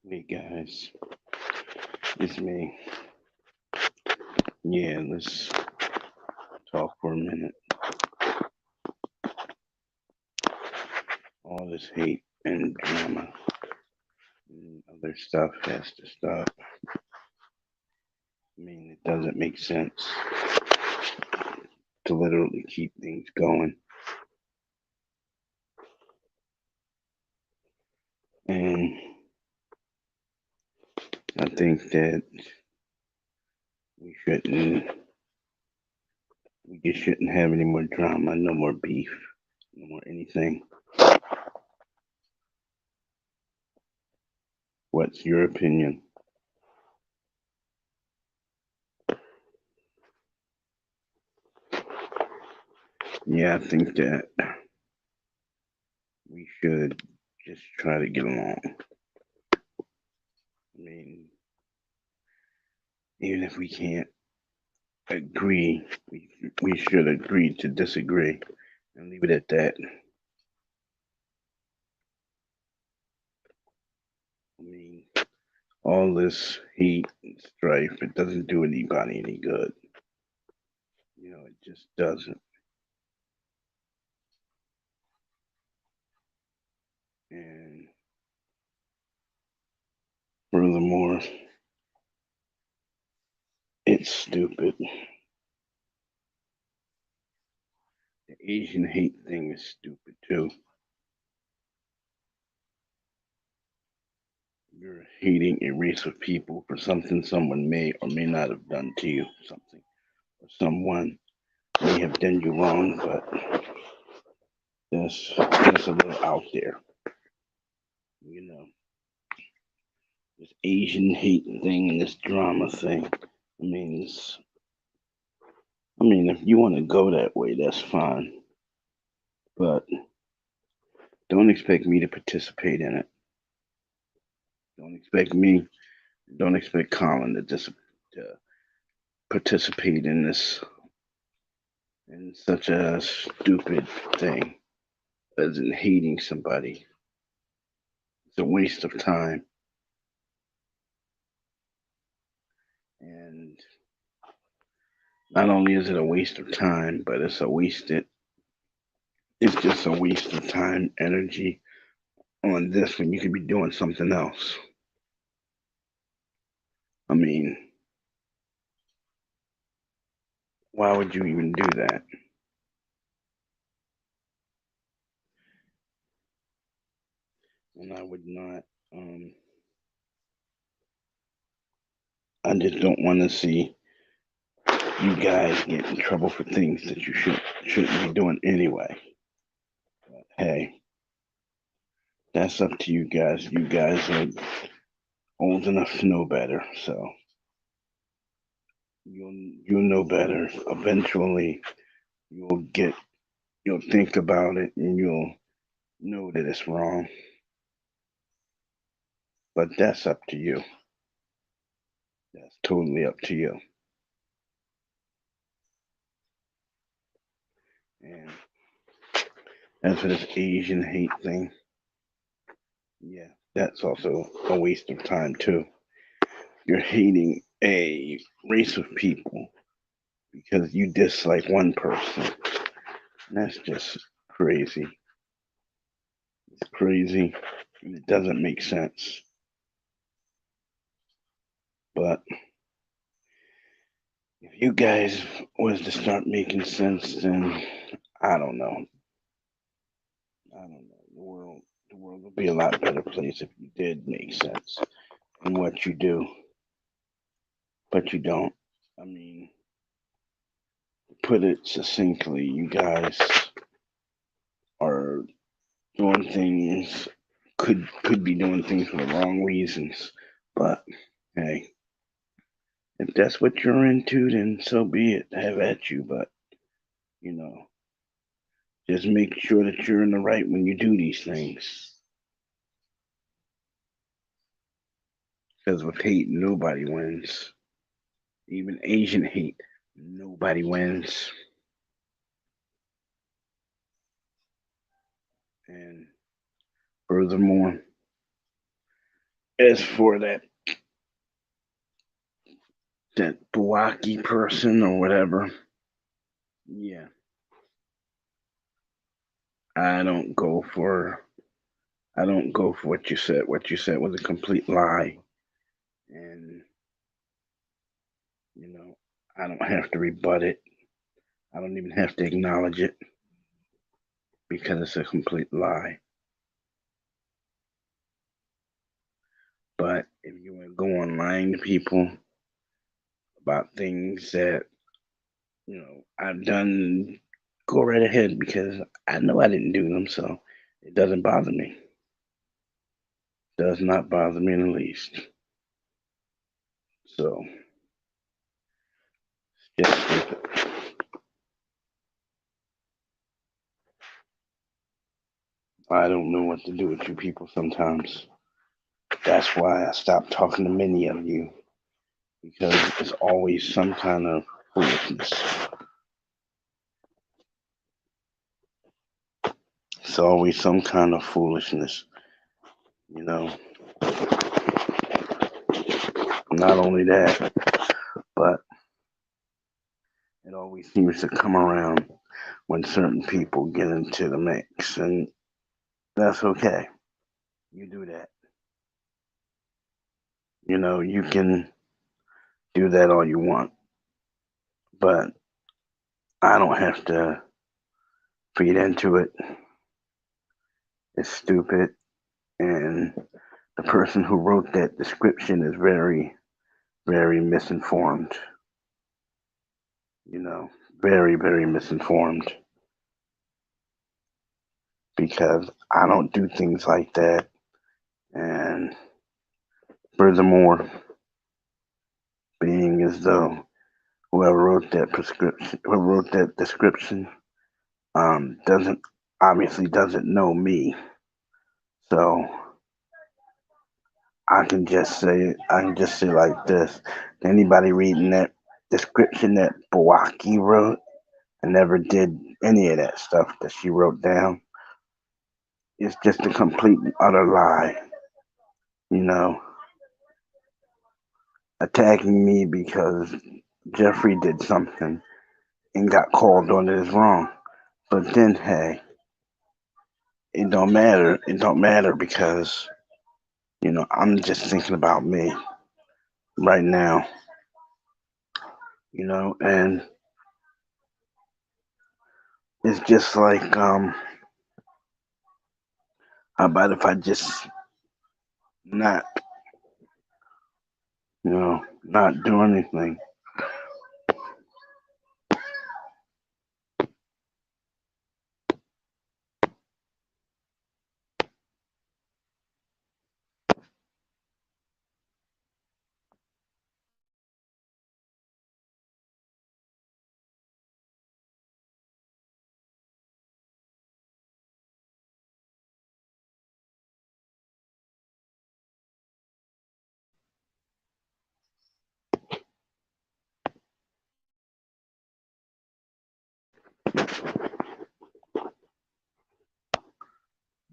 Hey guys, it's me. Yeah, let's talk for a minute. All this hate and drama and other stuff has to stop. I mean, it doesn't make sense to literally keep things going. And I think that we shouldn't, we just shouldn't have any more drama, no more beef, no more anything. What's your opinion? Yeah, I think that we should just try to get along. I mean, even if we can't agree, we should agree to disagree and leave it at that. I mean, all this hate and strife, it doesn't do anybody any good. It just doesn't. And furthermore, it's stupid. The Asian hate thing is stupid too. You're hating a race of people for something someone may or may not have done to you, something, or someone may have done you wrong, but that's a little out there. You know, this Asian hate thing and this drama thing. I mean, if you want to go that way, that's fine, but don't expect me to participate in it. Don't expect me. Don't expect Colin to participate in this in such a stupid thing as in hating somebody. It's a waste of time, and not only is it a waste of time, but It's just a waste of time, energy on this when you could be doing something else. I mean, why would you even do that? And I would not. Um, I just don't want to see you guys get in trouble for things that you shouldn't be doing anyway. But hey, that's up to you guys. You guys are old enough to know better, so you'll know better. Eventually, you'll get you'll think about it and you'll know that it's wrong. But that's up to you. That's totally up to you. And as for this Asian hate thing, yeah, that's also a waste of time too. You're hating a race of people because you dislike one person. And that's just crazy. It's crazy and it doesn't make sense. But if you guys was to start making sense, then I don't know. I don't know. The world would be a lot better place if you did make sense in what you do, but you don't. I mean, to put it succinctly, you guys are doing things could be doing things for the wrong reasons. But hey, if that's what you're into, then so be it. Have at you. But you know, just make sure that you're in the right when you do these things. Because with hate, nobody wins. Even Asian hate, nobody wins. And furthermore, as for that Bawaki person or whatever, yeah, I don't go for I don't go for what you said. What you said was a complete lie, and you know I don't have to rebut it. I don't even have to acknowledge it because it's a complete lie. But if you want to go online to people about things that I've done, go right ahead because I know I didn't do them, so it doesn't bother me. Does not bother me in the least. So just stupid. I don't know what to do with you people sometimes. That's why I stopped talking to many of you because it's always some kind of foolishness. It's always some kind of foolishness, you know. Not only that, but it always seems to come around when certain people get into the mix, and that's okay. You do that. You can do that all you want, but I don't have to feed into it. It's stupid, and the person who wrote that description is very, very misinformed. You know, very, very misinformed because I don't do things like that. And furthermore, being as though whoever wrote that prescription, who wrote that description, doesn't obviously doesn't know me. So I can just say like this: anybody reading that description that Bawaki wrote, I never did any of that stuff that she wrote down. It's just a complete and utter lie. You know, attacking me because Jeffrey did something and got called on it is wrong. But then, hey, it don't matter. It don't matter because I'm just thinking about me right now. And it's just like, how about if I just not, not do anything?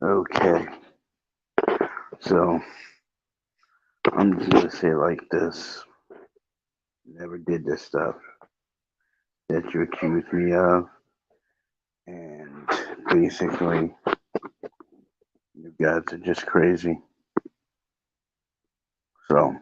Okay, so I'm just gonna say it like this: never did this stuff that you accused me of, and basically, you guys are just crazy. So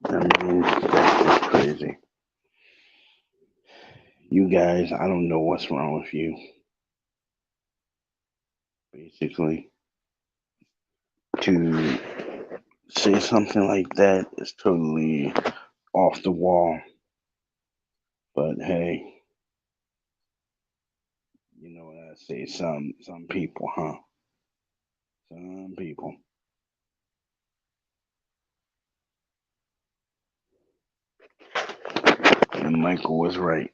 I mean, that's just crazy. You guys, I don't know what's wrong with you. Basically, to say something like that is totally off the wall. But hey, you know what I say? Some people, huh? Some people. And Michael was right.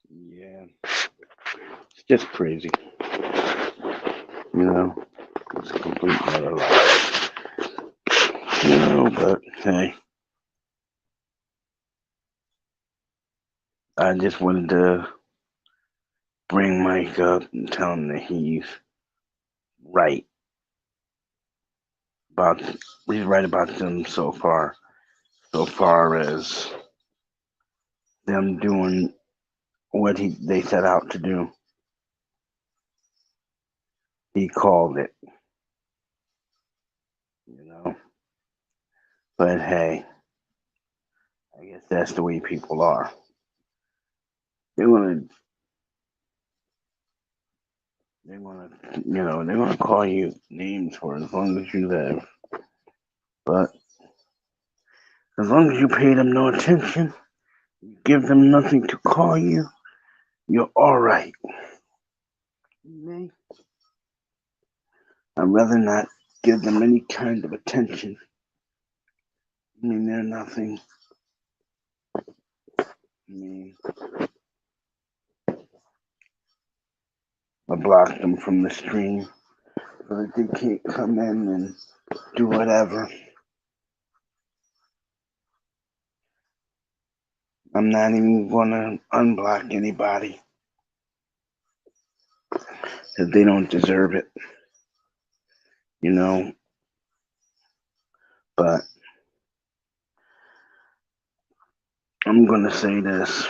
Yeah, it's just crazy. You know, it's a complete nother life. But hey, I just wanted to bring Mike up and tell him that right about he's right about them so far. So far as them doing what they set out to do, he called it. You know, but hey, I guess that's the way people are. They want to they're gonna call you names for as long as you live. But as long as you pay them no attention, you give them nothing to call you, you're all right. Me, I'd rather not give them any kind of attention. I mean, they're nothing. I mean, I block them from the stream so that they can't come in and do whatever. I'm not even gonna unblock anybody because they don't deserve it, you know. But I'm gonna say this: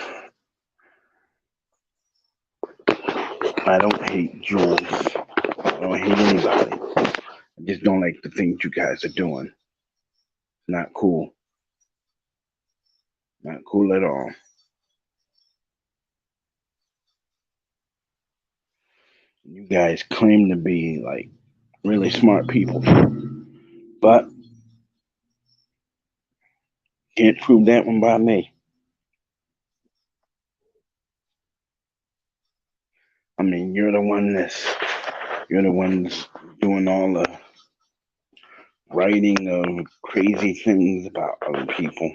I don't hate Jules. I don't hate anybody. I just don't like the things you guys are doing. Not cool. Not cool at all. You guys claim to be like really smart people, but can't prove that one by me. I mean, you're the ones doing all the writing of crazy things about other people.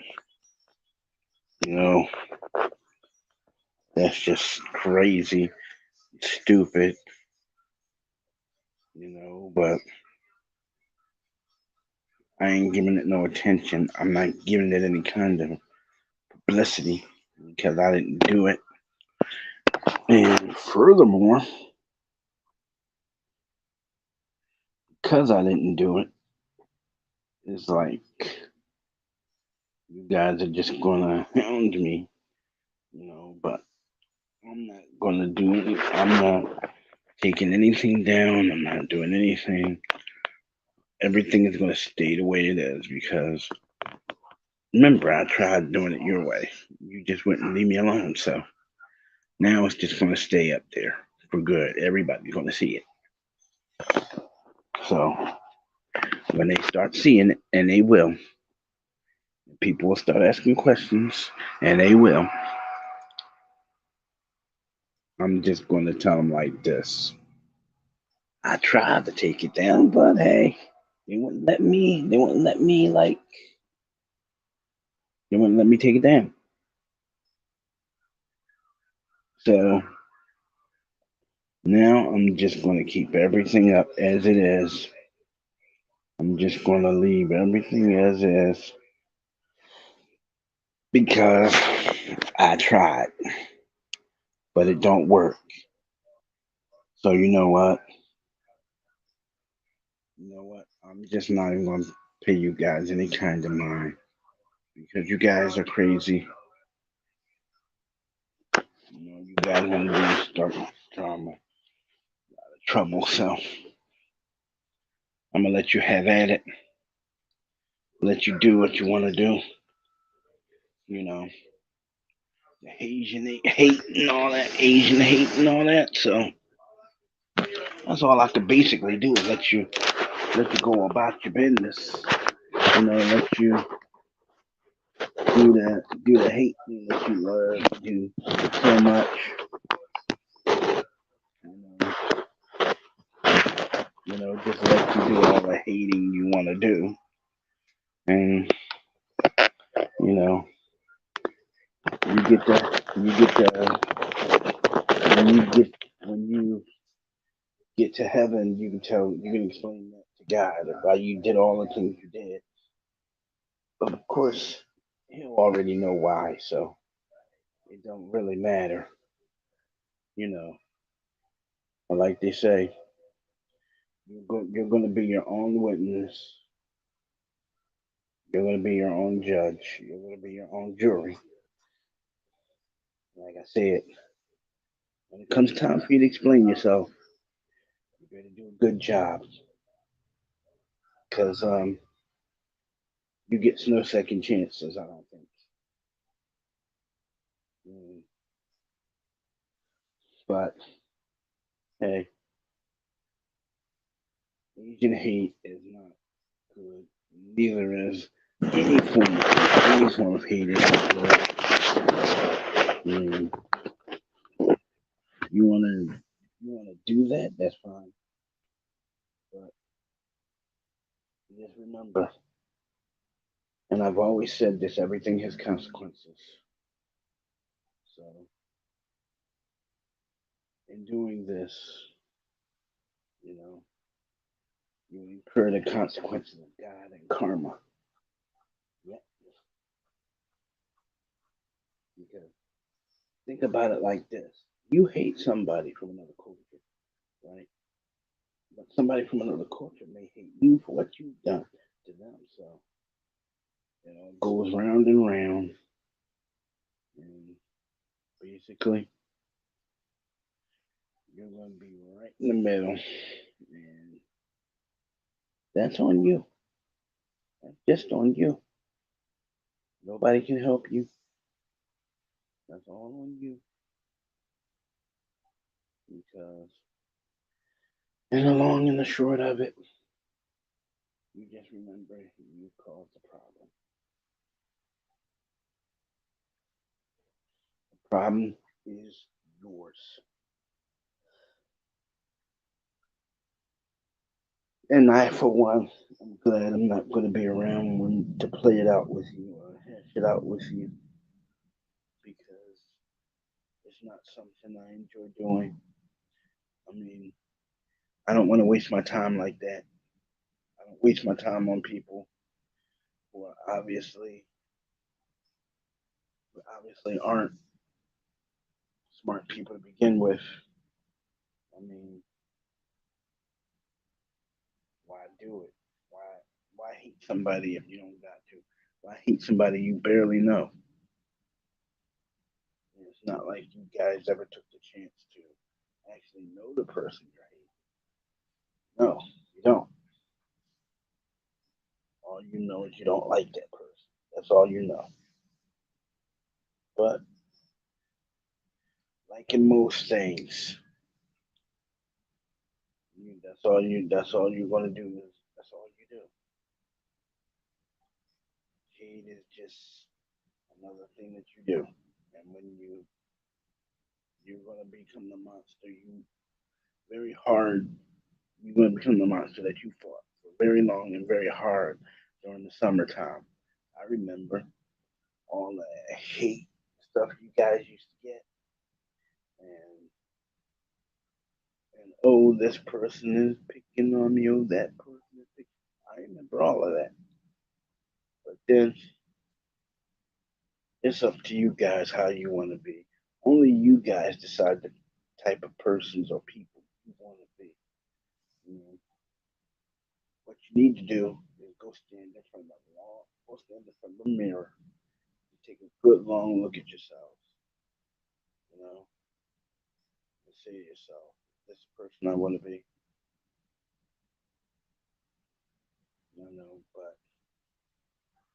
You know, that's just crazy, stupid. But I ain't giving it no attention. I'm not giving it any kind of publicity because I didn't do it. And furthermore, because I didn't do it, it's like you guys are just gonna hound me, but I'm not gonna do it. I'm not taking anything down. I'm not doing anything. Everything is gonna stay the way it is because remember I tried doing it your way. You just wouldn't leave me alone. So now it's just gonna stay up there for good. Everybody's gonna see it. So when they start seeing it, and they will, people will start asking questions, and they will. I'm just gonna tell them like this. I tried to take it down, but hey, they wouldn't let me. They wouldn't let me take it down. So now I'm just gonna keep everything up as it is. I'm just gonna leave everything as is because I tried, but it don't work. So you know what? I'm just not even gonna pay you guys any kind of mind because you guys are crazy. You guys want to be starting drama, trouble. So I'm gonna let you have at it. Let you do what you want to do. You know, the Asian hate and all that, Asian hate and all that. So that's all I can basically do is let you go about your business. Let you do the hate thing that you love do so much. You know, just let you do all the hating you want to do, and you know, you get the when you get to heaven, you can explain that to God why you did all the things you did. But of course, he'll already know why, so it don't really matter, you know. But like they say, you're going to be your own witness. You're going to be your own judge. You're going to be your own jury. Like I said, when it comes time for you to explain yourself, you better do a good job, because you get no second chances. I don't think. Mm, But hey, Asian hate is not good. Neither is any form of hate is not good. Mm, you wanna do that? That's fine. But just remember, and I've always said this: everything has consequences. So in doing this, you know, you incur the consequences of God and karma. Yeah, because think about it like this: you hate somebody from another culture, right? But somebody from another culture may hate you for what you've done to them. So it goes round and round, and basically you're going to be right in the middle, and that's on you. That's just on you. Nobody can help you. That's all on you. Because, and the long and the short of it, you just remember you caused the problem. The problem is yours. And I, for one, I'm glad I'm not going to be around when to play it out with you or hash it out with you, because it's not something I enjoy doing. I mean, I don't want to waste my time like that. I don't waste my time on people who are obviously aren't smart people to begin with. I mean, why do it? Why why hate somebody if you don't got to? Why hate somebody you barely know? And it's not like you guys ever took the chance to actually know the person you're hating. No, you don't. All you know is you don't like that person. That's all you know. But like in most things, that's all you're gonna do is that's all you do. Hate is just another thing that you do. And when you're gonna become the monster you very hard you're gonna become the monster that you fought for very long and very hard during the summertime. I remember all the hate stuff you guys used to get, and oh, this person is picking on me, oh, that person is picking. I remember all of that. But then it's up to you guys how you want to be. Only you guys decide the type of persons or people you want to be. You know, what you need to do is go stand in front of the wall, go stand in front of the mirror, and take a good long look at yourself. You know, and say to yourself, "This is the person I want to be." You know, but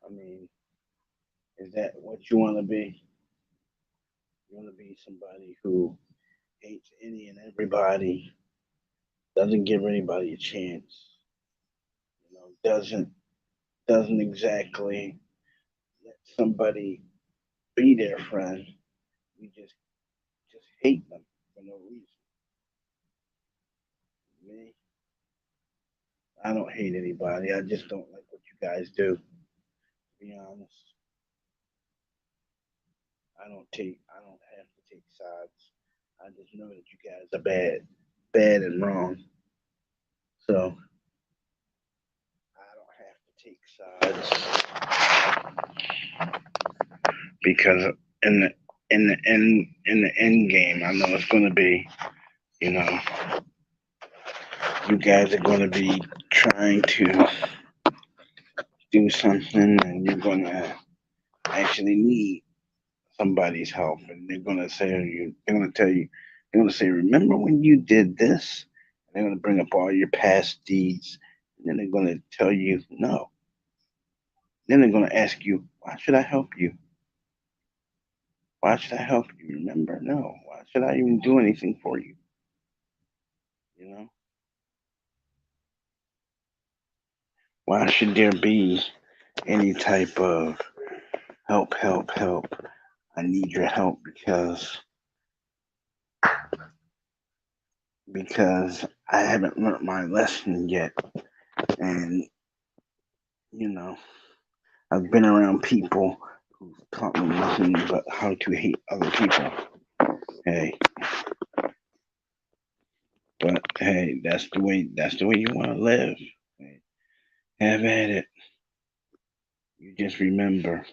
I mean, is that what you want to be? You want to be somebody who hates any and everybody, doesn't give anybody a chance, doesn't exactly let somebody be their friend. You just hate them for no reason. Me, I don't hate anybody. I just don't like what you guys do. To be honest, I don't have to take sides. I just know that you guys are bad and wrong. So I don't have to take sides because in the end game, I know it's going to be, you know, you guys are going to be trying to do something, and you're going to actually need somebody's help, and they're going to tell you, they're going to say, remember when you did this? And they're going to bring up all your past deeds, and then they're going to tell you no. Then they're going to ask you, why should I help you? Why should I help you? Remember, no. Why should I even do anything for you? You know, why should there be any type of help? I need your help because I haven't learned my lesson yet, and you know, I've been around people who taught me nothing but how to hate other people. Hey, but hey, that's the way you want to live. Hey, have at it. You just remember,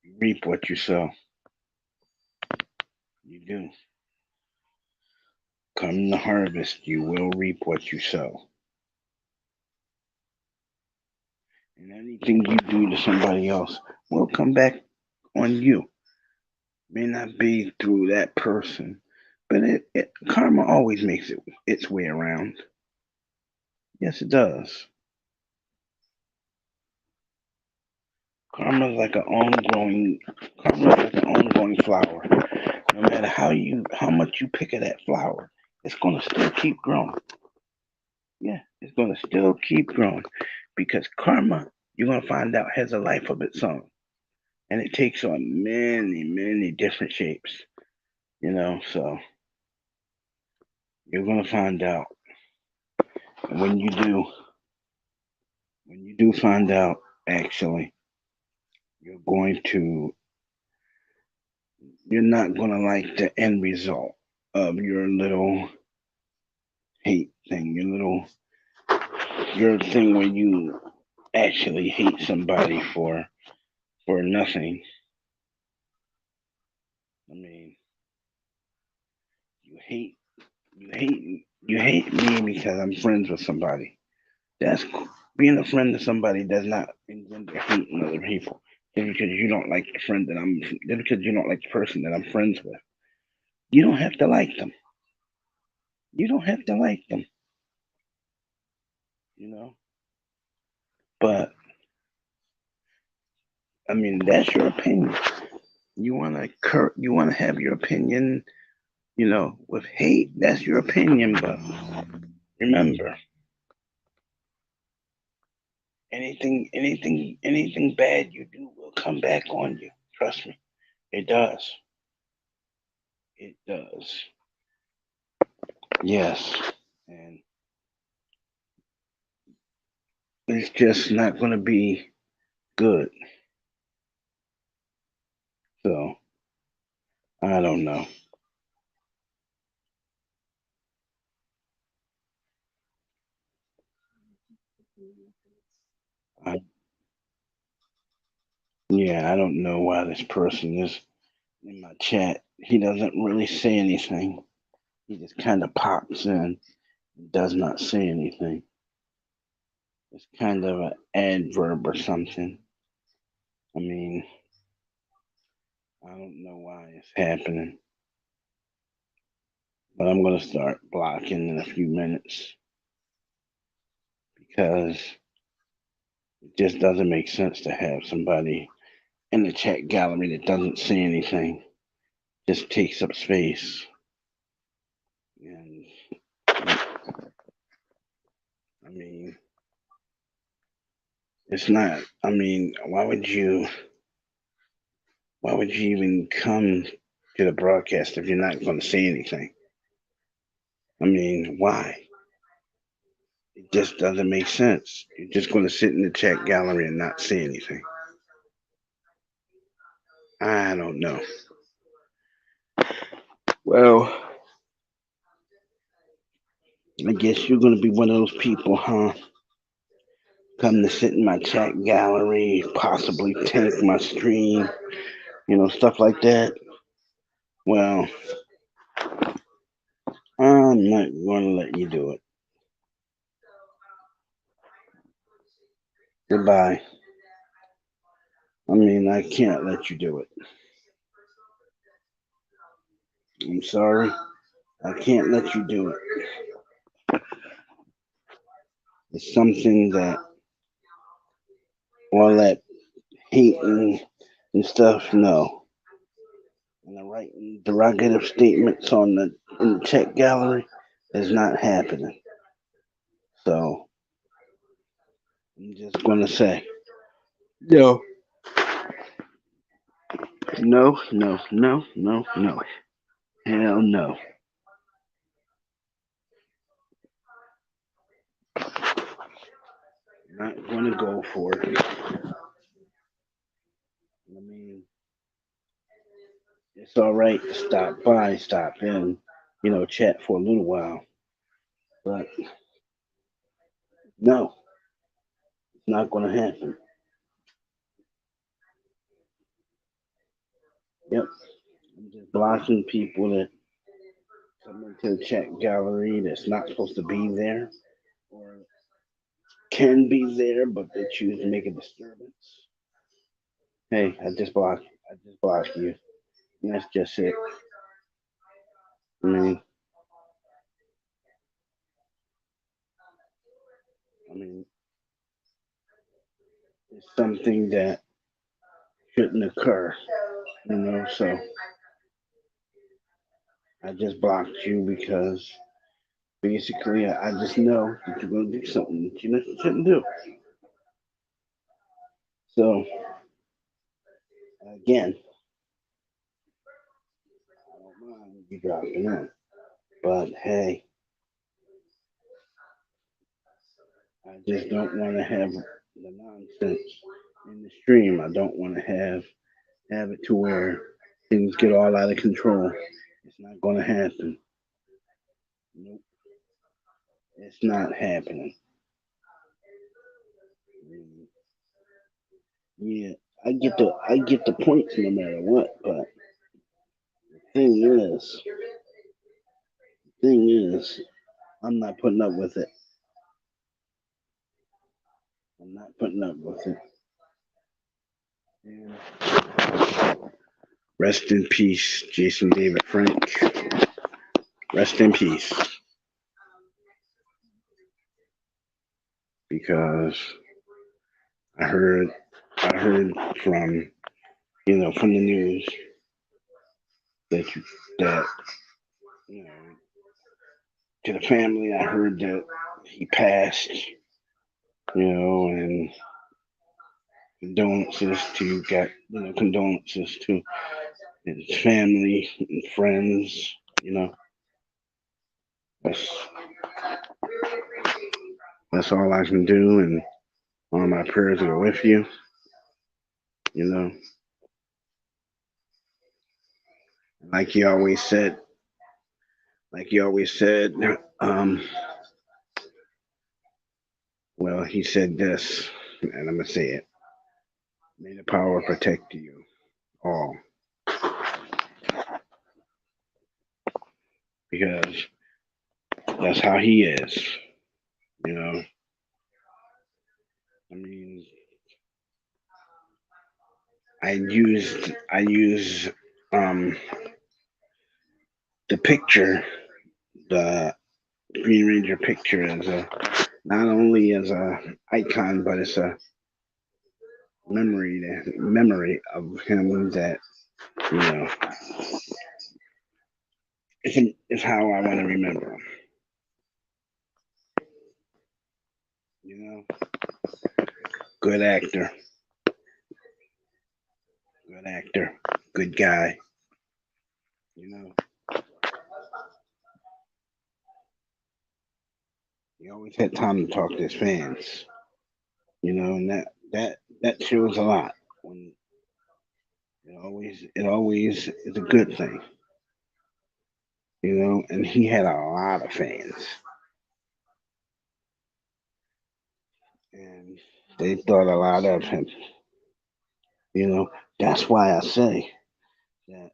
you reap what you sow. You do. Come the harvest, you will reap what you sow. And anything you do to somebody else will come back on you. May not be through that person, but karma always makes its way around. Yes, it does. Karma is like an ongoing flower. No matter how much you pick of that flower, it's gonna still keep growing. Yeah, it's gonna still keep growing because karma, you're gonna find out, has a life of its own, and it takes on many different shapes. So you're gonna find out, and when you do find out, actually, you're going to, you're not gonna like the end result of your little hate thing, your thing where you actually hate somebody for nothing. I mean, you hate you hate me because I'm friends with somebody. That's being a friend to somebody does not engender hate in other people. Just because you don't like the friend that I'm, just because you don't like the person that I'm friends with, you don't have to like them. You don't have to like them, you know. But I mean, that's your opinion. You want to have your opinion, with hate. That's your opinion, but remember, anything bad you do will come back on you. Trust me, it does. It does. Yes, and it's just not going to be good. So I don't know. I, yeah, I don't know why this person is in my chat. He doesn't really say anything. He just kind of pops in, does not say anything. It's kind of an adverb or something. I mean, I don't know why it's happening, but I'm going to start blocking in a few minutes because it just doesn't make sense to have somebody in the chat gallery that doesn't say anything, just takes up space. And I mean, it's not, I mean, why would you even come to the broadcast if you're not going to say anything? I mean, why? It just doesn't make sense. You're just going to sit in the chat gallery and not say anything. I don't know. Well, I guess you're gonna be one of those people, huh? Come to sit in my chat gallery, possibly tank my stream, stuff like that. Well, I'm not gonna let you do it. Goodbye. I mean, I can't let you do it. I'm sorry. I can't let you do it. It's something that all that hating and stuff, no. And the writing derogative statements on the in the chat gallery is not happening. So I'm just gonna say no, no, no, no, no, no. Hell no. Not gonna go for it. I mean, it's all right to stop by, stop in, chat for a little while. But no, it's not gonna happen. Yep. I'm just blocking people that come into the chat gallery that's not supposed to be there or can be there, but they choose to make a disturbance. Hey, I just blocked you. And that's just it. I mean, I mean, it's something that shouldn't occur, So I just blocked you because basically I just know that you're gonna do something that you shouldn't do. So again, I don't mind you dropping in, but hey, I just don't want to have the nonsense in the stream. I don't want to have it to where things get all out of control. It's not going to happen. Nope, it's not happening. Yeah, I get the points no matter what, but thing is, thing is, I'm not putting up with it. I'm not putting up with it. And rest in peace, Jason David Frank. Rest in peace. Because I heard from from the news that you know to the family. I heard that he passed, and condolences to his family and friends. That's that's all I can do, and all my prayers are with you. You know, like he always said, um, well, he said this, and I'm gonna say it. May the power protect you all, because that's how he is. You know, I mean, I use um the picture, the Green Ranger picture as a not only as a icon, but it's a memory of him that you know it's how I want to remember him. You know, good actor, good guy. You know, he always had time to talk to his fans. And that shows a lot. When it always is a good thing. and he had a lot of fans, and they thought a lot of him. You know, that's why I say that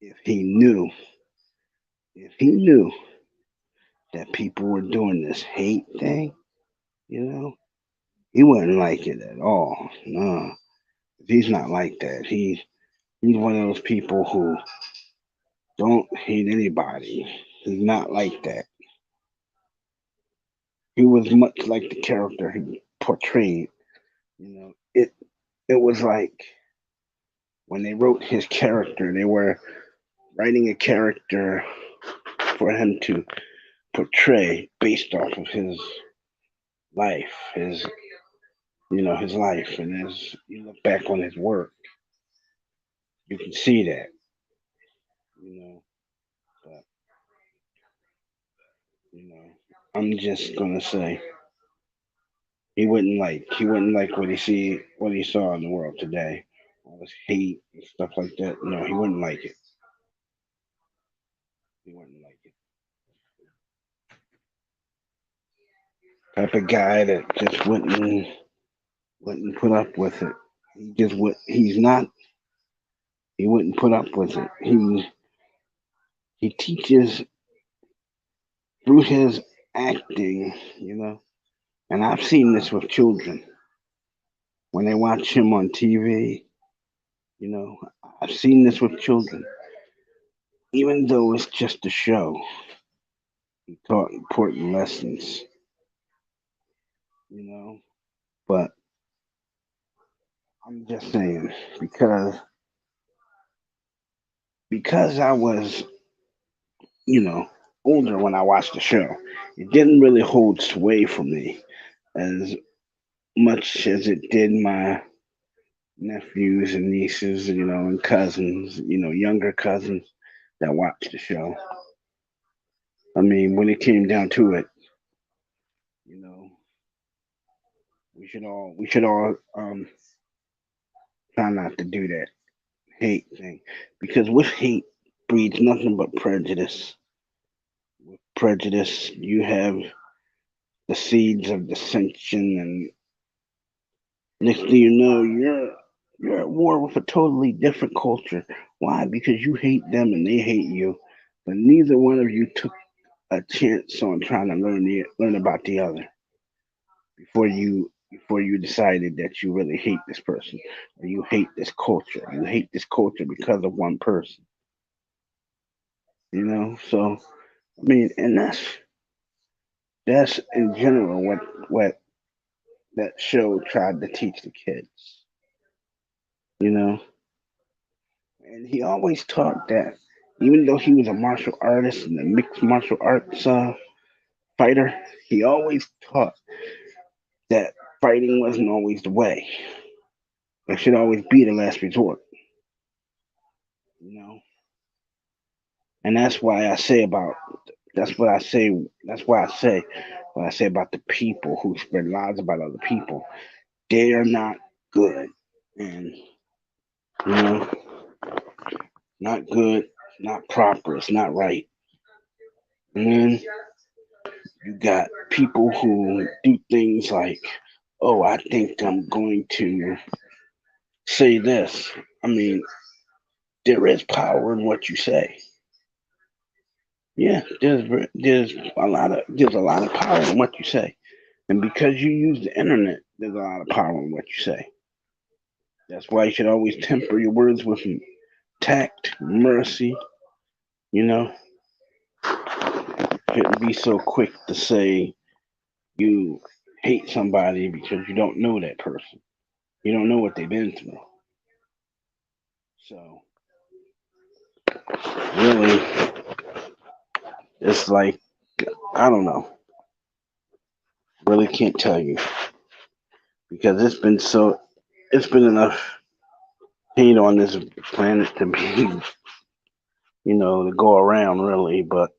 if he knew, if he knew that people were doing this hate thing, you know, he wouldn't like it at all. No, he's not like that. He's one of those people who don't hate anybody. He's not like that. He was much like the character he portrayed. It was like when they wrote his character, they were writing a character for him to portray based off of his life, his life. And as you look back on his work, you can see that, you know. But you know, I'm just gonna say he wouldn't like what he saw in the world today, all this hate and stuff like that. No, he wouldn't like it. He wouldn't like it. Type of guy that just wouldn't put up with it. He just would. He's not. He wouldn't put up with it. He teaches through his acting, and I've seen this with children when they watch him on TV. You know, I've seen this with children. Even though it's just a show, he taught important lessons. You know, but I'm just saying because because I was, you know, older when I watched the show, it didn't really hold sway for me as much as it did my nephews and nieces, and cousins, younger cousins that watched the show. I mean, when it came down to it, you know, we should all try not to do that hate thing because with hate breeds nothing but prejudice. With prejudice, you have the seeds of dissension, and next thing you know, you're at war with a totally different culture. Why? Because you hate them and they hate you, but neither one of you took a chance on trying to learn about the other before you decided that you really hate this person or you hate this culture. You hate this culture because of one person. So I mean, and that's in general what that show tried to teach the kids. You know, and he always taught that even though he was a martial artist and a mixed martial arts fighter, he always taught that fighting wasn't always the way. It should always be the last resort. You know, and that's what I say. That's why I say what I say about the people who spread lies about other people. They are not good, and you know, not good, not proper. It's not right. And then you got people who do things like, oh, I think I'm going to say this. I mean, there is power in what you say. Yeah, there's a lot of power in what you say, and because you use the internet, there's a lot of power in what you say. That's why you should always temper your words with tact, mercy. You know, shouldn't be so quick to say you hate somebody because you don't know that person. You don't know what they've been through. So really, it's like I don't know. Really can't tell you because it's been enough hate on this planet to be to go around really. But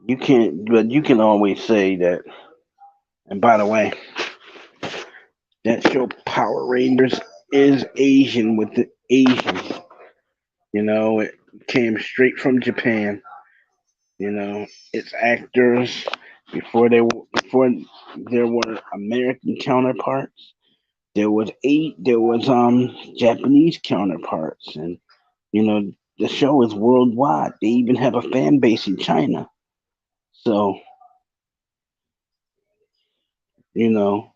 you can always say that. And by the way, that show Power Rangers is Asian with it. Asian. It came straight from Japan. It's actors before there were American counterparts. There was Japanese counterparts, and the show is worldwide. They even have a fan base in China. So you know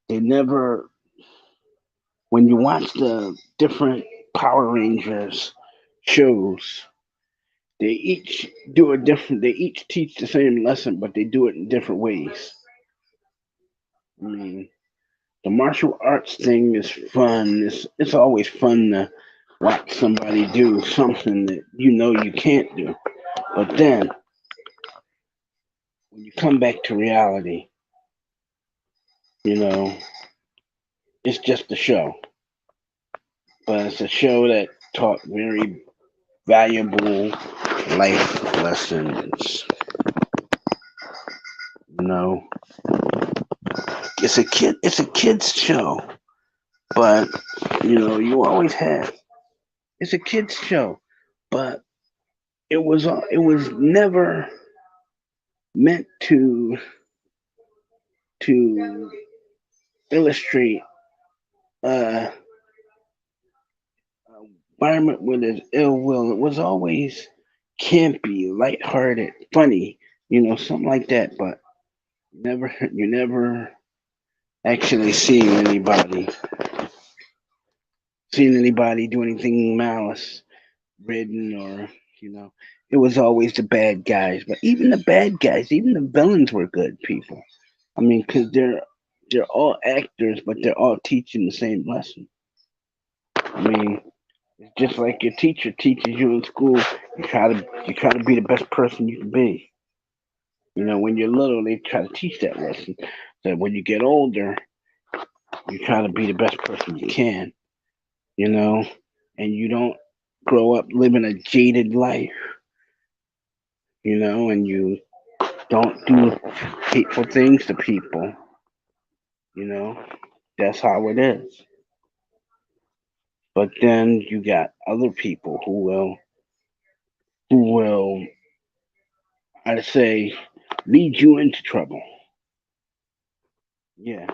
they never when you watch the different Power Rangers shows, they each teach the same lesson, but they do it in different ways. I mean, the martial arts thing is fun. It's always fun to watch somebody do something that you can't do. But then when you come back to reality, you know, it's just a show. But it's a show that taught very valuable life lessons. You know, it's a kids show, but you always have it's a kids show, but it was never meant to illustrate uh environment with its ill will. It was always campy, lighthearted, funny, something like that. But you never actually seen anybody do anything malice ridden or you know. It was always the bad guys, but even the bad guys, even the villains were good people. I mean, because they're all actors, but they're all teaching the same lesson. I mean, it's just like your teacher teaches you in school. You try to be the best person you can be. When you're little, they try to teach that lesson. That when you get older, you try to be the best person you can. You know, and you don't grow up living a jaded life. And you don't do hateful things to people. You know, that's how it is. But then you got other people who will, I say, lead you into trouble. Yeah,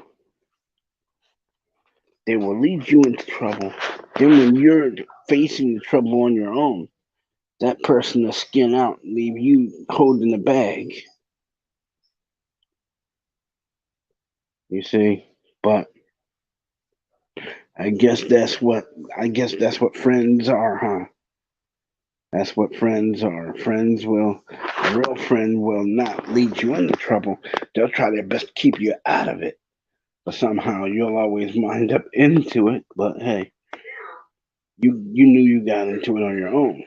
they will lead you into trouble. Then when you're facing the trouble on your own, that person will skin out and leave you holding the bag. You see, but I guess that's what I guess that's what friends are, huh? That's what friends are. A real friend will not lead you into trouble. They'll try their best to keep you out of it, but somehow you'll always wind up into it. But hey, you knew you got into it on your own.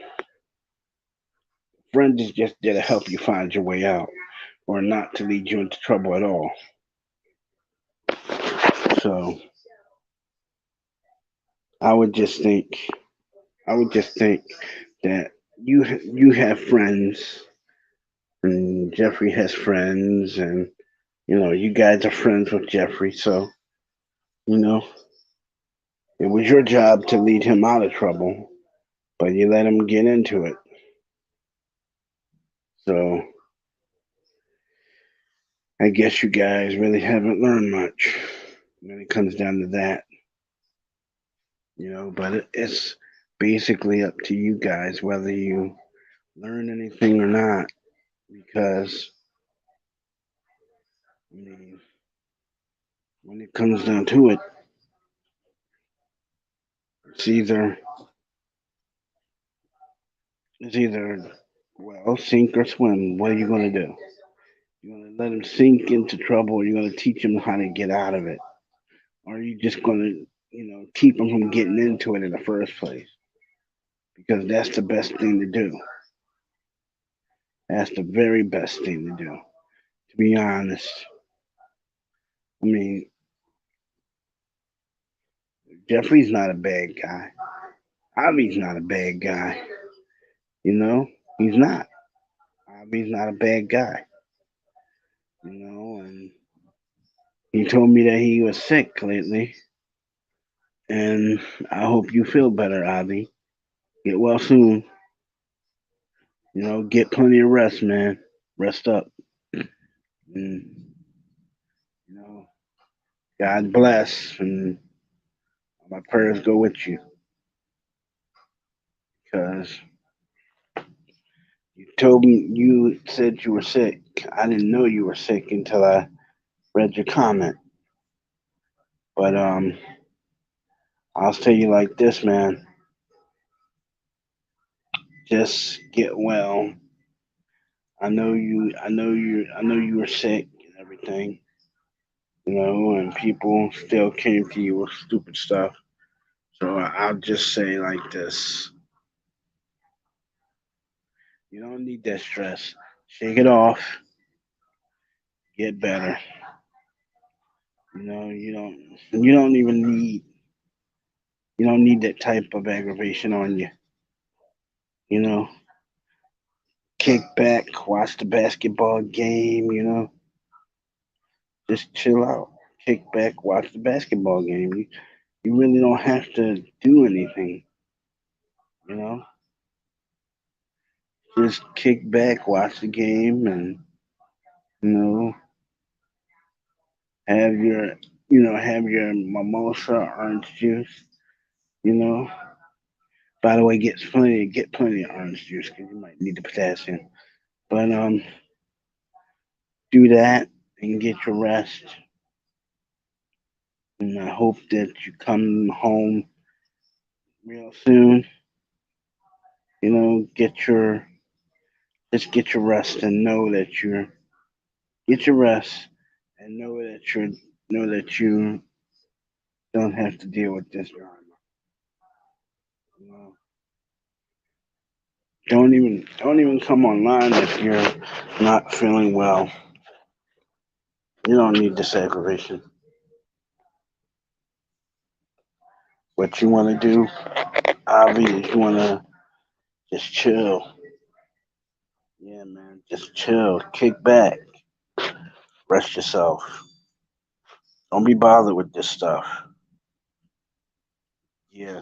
Friends is just there to help you find your way out, or not to lead you into trouble at all. So I would just think, I would just think that you have friends, and Jeffrey has friends, and you guys are friends with Jeffrey. So you know it was your job to lead him out of trouble, but you let him get into it. So I guess you guys really haven't learned much when it comes down to that. But it's basically up to you guys whether you learn anything or not, because I mean, when it comes down to it, it's either it's either well, sink or swim. What are you gonna do? You gonna let him sink into trouble, or you gonna teach him how to get out of it, or are you just gonna keep him from getting into it in the first place? Because that's the best thing to do. That's the very best thing to do. To be honest, I mean, Jeffrey's not a bad guy. Avi's not a bad guy. You know, he's not. Avi's not a bad guy. And he told me that he was sick lately. And I hope you feel better, Avi. Get well soon. Get plenty of rest, man. Rest up. And, you know, God bless. And my prayers go with you. Because you said you were sick. I didn't know you were sick until I read your comment. But I'll tell you like this, man. Just get well. I know you were sick and everything, and people still came to you with stupid stuff. So I'll just say like this: you don't need that stress. Shake it off. Get better. You don't even need that type of aggravation on you. You know, kick back, watch the basketball game. Just chill out. Kick back, watch the basketball game. You really don't have to do anything. You know, just kick back, watch the game, and you know, have your have your mimosa, orange juice. You know, by the way, get plenty of orange juice because you might need the potassium. But do that and get your rest. And I hope that you come home real soon. Get your just get your rest and know that you're get your rest and know that you don't have to deal with this drama. You know, don't even come online if you're not feeling well. You don't need this aggravation. What you want to do, Avi, is you want to just chill. Yeah, man, just chill, kick back, rest yourself. Don't be bothered with this stuff. Yeah,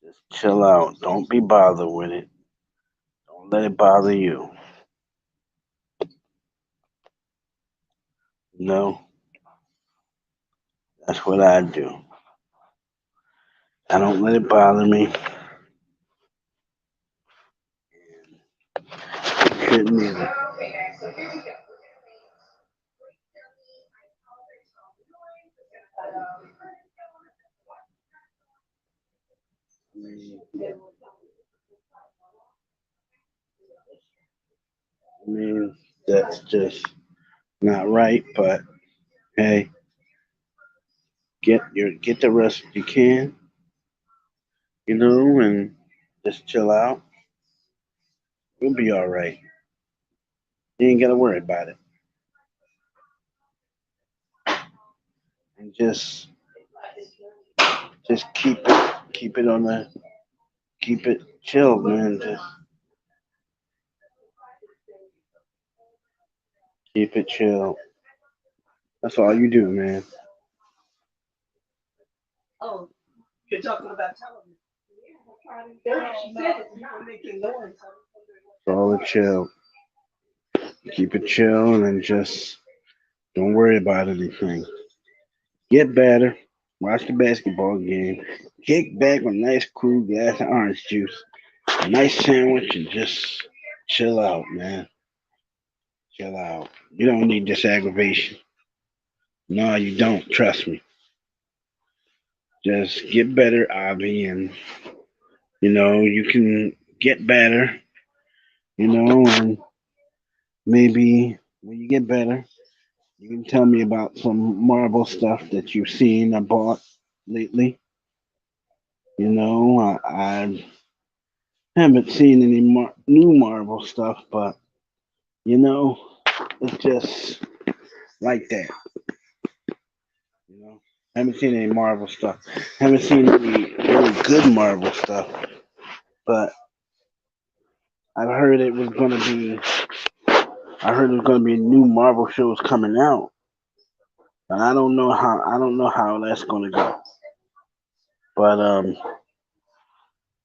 just chill out. Don't be bothered with it. Don't let it bother you. No, that's what I do. I don't let it bother me. You shouldn't either. I mean, that's just not right. But hey, get the rest you can, and just chill out. You'll be all right. You ain't gotta worry about it. And just keep it on the keep it chill, man. Just keep it chill. That's all you do, man. All the chill. Keep it chill and then just don't worry about anything. Get better. Watch the basketball game. Kick back with a nice cool glass of orange juice, a nice sandwich, and just chill out, man. Chill out. You don't need this aggravation. No, you don't. Trust me. Just get better, Avi, and you can get better. And maybe when you get better, you can tell me about some Marvel stuff that you've seen or bought lately. I haven't seen any new Marvel stuff, but you know, it's just like that. You know, haven't seen any Marvel stuff. Haven't seen any really good Marvel stuff, but I've heard it was gonna be. I heard there's gonna be new Marvel shows coming out, I don't know how that's gonna go. But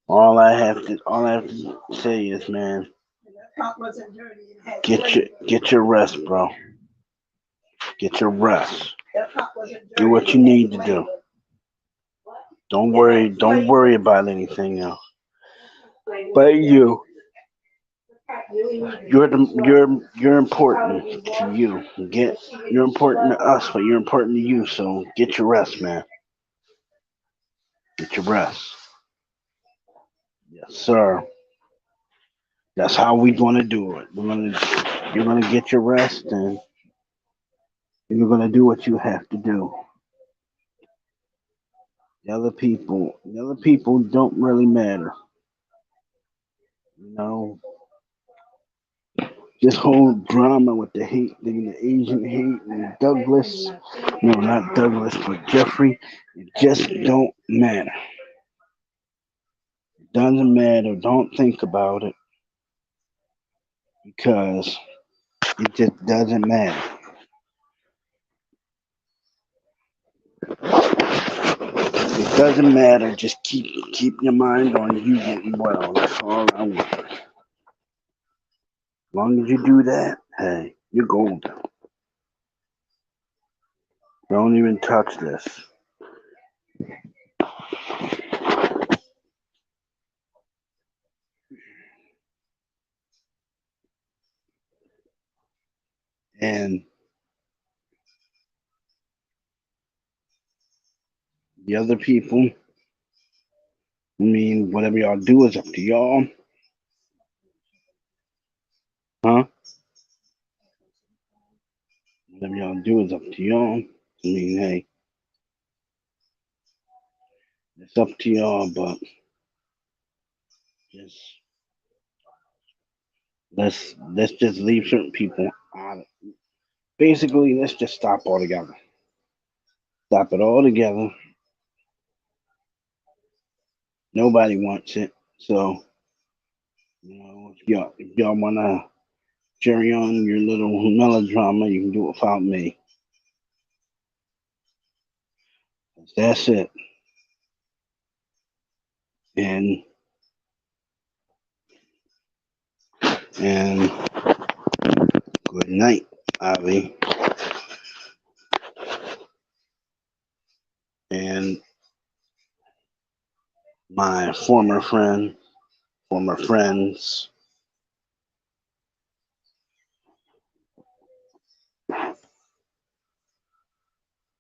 all I have to say is, man, get your rest, bro. Get your rest. Do what you need to do. Don't worry about anything else. But you're important to you. You're important to us, but you're important to you. So get your rest, man. Get your rest. Yes, sir. That's how we gonna do it. You're gonna get your rest, and you're gonna do what you have to do. The other people don't really matter. You know, this whole drama with the hate thing, the Asian hate, and Douglas. No, not Douglas, but Jeffrey. It just don't matter. It doesn't matter. Don't think about it because it just doesn't matter. It doesn't matter. Just keep your mind on you getting well. That's all I want. As long as you do that, hey, you're golden. Don't even touch this. And the other people, I mean, whatever y'all do is up to y'all, huh? Whatever y'all do is up to y'all. I mean, hey, it's up to y'all, but just let's just leave certain people out. Basically, let's just stop altogether. Stop it all together. Nobody wants it, so if y'all wanna carry on your little melodrama, you can do it without me. That's it. And and good night, Avi. And my former friends,